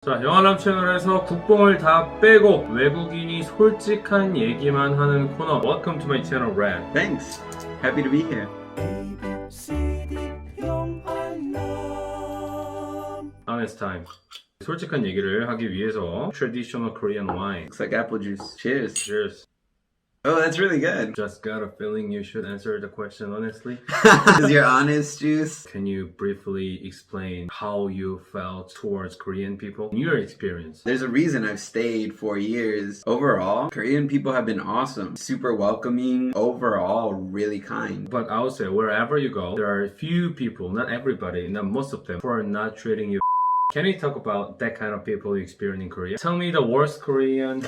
자, 영화남 채널에서 국뽕을 다 빼고 외국인이 솔직한 얘기만 하는 코너. Welcome to my channel, Red. Thanks. Happy to be here. Now it's time. 솔직한 얘기를 하기 위해서 traditional Korean wine. Looks like apple juice. Cheers. Cheers. Oh, that's really good. Just got a feeling you should answer the question honestly. Is your honest juice? Can you briefly explain how you felt towards Korean people in your experience? There's a reason I've stayed 4 years. Overall, Korean people have been awesome. Super welcoming. Overall, really kind. But I would say wherever you go, there are a few people, not everybody, not most of them, who are not treating you. Can you talk about that kind of people you experience in Korea? Tell me the worst Korean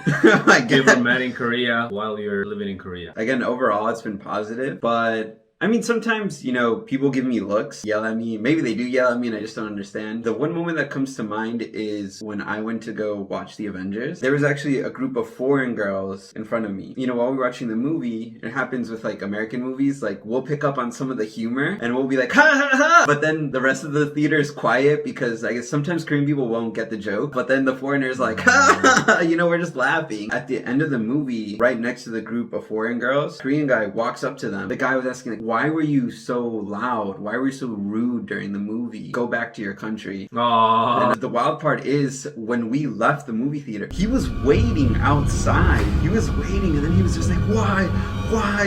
you ever met in Korea while you're living in Korea. Again, overall, it's been positive, but I mean, sometimes, people give me looks, yell at me. Maybe they do yell at me and I just don't understand. The one moment that comes to mind is when I went to go watch the Avengers. There was actually a group of foreign girls in front of me. While we were watching the movie, it happens with like American movies, like we'll pick up on some of the humor and we'll be like, ha ha ha! But then the rest of the theater is quiet because I guess sometimes Korean people won't get the joke. But then the foreigner's like, ha ha ha! We're just laughing. At the end of the movie, right next to the group of foreign girls, Korean guy walks up to them. The guy was asking like, why were you so loud? Why were you so rude during the movie? Go back to your country. Aww. And the wild part is when we left the movie theater, he was waiting outside. He was waiting and then he was just like, why?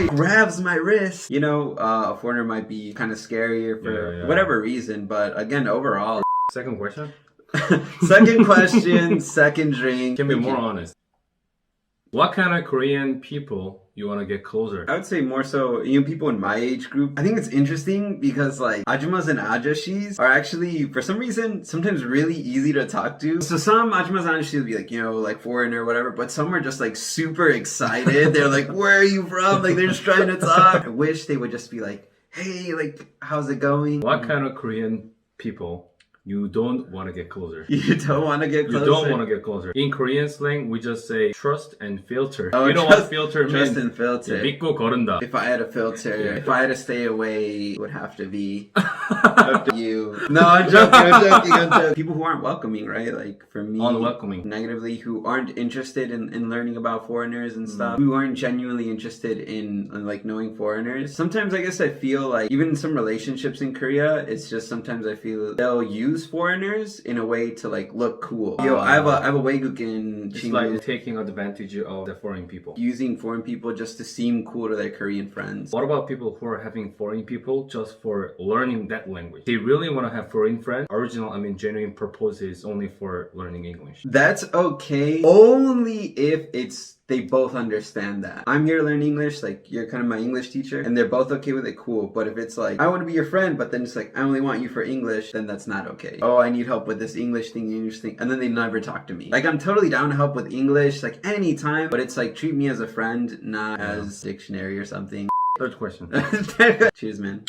Grabs my wrist. A foreigner might be kind of scarier for whatever reason, but again, overall. Second question? Second question, second drink. Can be more honest. What kind of Korean people you want to get closer? I would say more so, people in my age group. I think it's interesting because like ajumas and ajashis are actually, for some reason, sometimes really easy to talk to. So some ajumas and ajashis will be like, like foreign or whatever, but some are just like super excited. They're like, where are you from? Like they're just trying to talk. I wish they would just be like, hey, like, how's it going? What kind of Korean people you don't want to get closer? You don't want to get closer? You don't want to get closer. In Korean slang, we just say trust and filter. Oh, you know what filter means? Trust and filter. 믿고 거른다. If I had a filter, if I had to stay away, it would have to be up to you. No, I'm joking. People who aren't welcoming, right? Like for me, unwelcoming. Negatively, who aren't interested in learning about foreigners and stuff, who aren't genuinely interested in like knowing foreigners. Sometimes I guess I feel like even in some relationships in Korea, it's just sometimes I feel they'll use foreigners in a way to like look cool. I have a 외국인 It's like taking advantage of the foreign people. Using foreign people just to seem cool to their Korean friends. What about people who are having foreign people just for learning that language? They really want to have foreign friends. Genuine purpose is only for learning English. That's okay. Only if they both understand that. I'm here to learn English, like you're kind of my English teacher, and they're both okay with it, cool. But if it's like, I want to be your friend, but then it's like, I only want you for English, then that's not okay. Oh, I need help with this English thing, and then they never talk to me. Like, I'm totally down to help with English, like anytime, but it's like, treat me as a friend, not as dictionary or something. Third question. Cheers, man.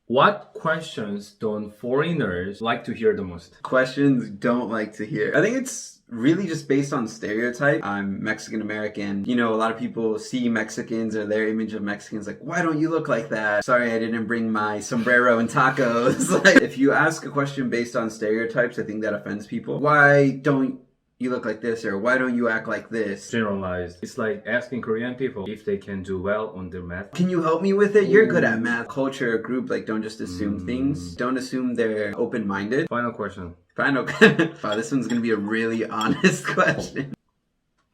What questions don't foreigners like to hear the most? Questions don't like to hear. I think it's really just based on stereotype. I'm Mexican American. A lot of people see Mexicans or their image of Mexicans like, why don't you look like that? Sorry, I didn't bring my sombrero and tacos. Like, if you ask a question based on stereotypes, I think that offends people. Why don't you look like this, or why don't you act like this? Generalized. It's like asking Korean people if they can do well on their math. Can you help me with it? You're good at math. Culture, group, like don't just assume things. Don't assume they're open-minded. Final question. Wow, this one's gonna be a really honest question.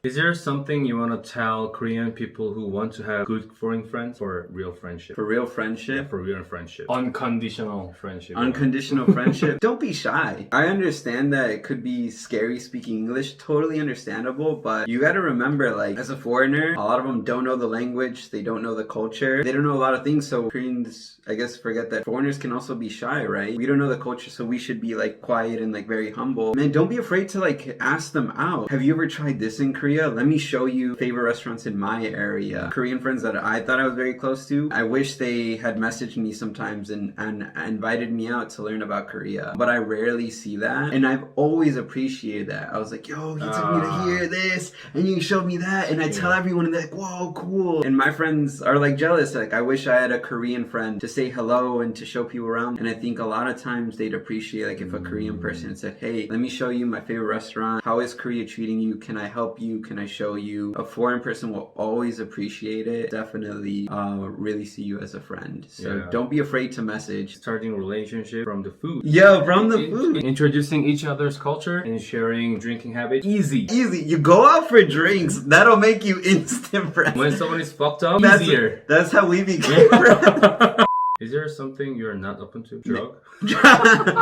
Is there something you want to tell Korean people who want to have good foreign friends for real friendship? For real friendship? Yeah, for real friendship. Unconditional friendship. Unconditional friendship. Don't be shy. I understand that it could be scary speaking English. Totally understandable. But you gotta remember, like, as a foreigner, a lot of them don't know the language. They don't know the culture. They don't know a lot of things. So Koreans, I guess, forget that foreigners can also be shy, right? We don't know the culture, so we should be, like, quiet and, like, very humble. Man, don't be afraid to, like, ask them out. Have you ever tried this in Korea? Korea, let me show you favorite restaurants in my area. Korean friends that I thought I was very close to, I wish they had messaged me sometimes and invited me out to learn about Korea. But I rarely see that. And I've always appreciated that. I was like, yo, you took me to hear this and you showed me that. And I tell everyone and they're like, whoa, cool. And my friends are like jealous. Like, I wish I had a Korean friend to say hello and to show people around. And I think a lot of times they'd appreciate, like, if a Korean person said, hey, let me show you my favorite restaurant. How is Korea treating you? Can I help you? Can I show you? A foreign person will always appreciate it. Definitely really see you as a friend. So don't be afraid to message. Starting a relationship from the food. Yeah, from the food. Introducing each other's culture and sharing drinking habit. Easy. Easy. You go out for drinks. That'll make you instant friends. When someone is fucked up, easier. That's how we became friends. Is there something you're not open to? Drug?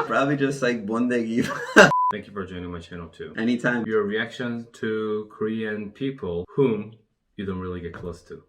Probably just like bondegi. Thank you for joining my channel too. Anytime. Your reaction to Korean people whom you don't really get close to.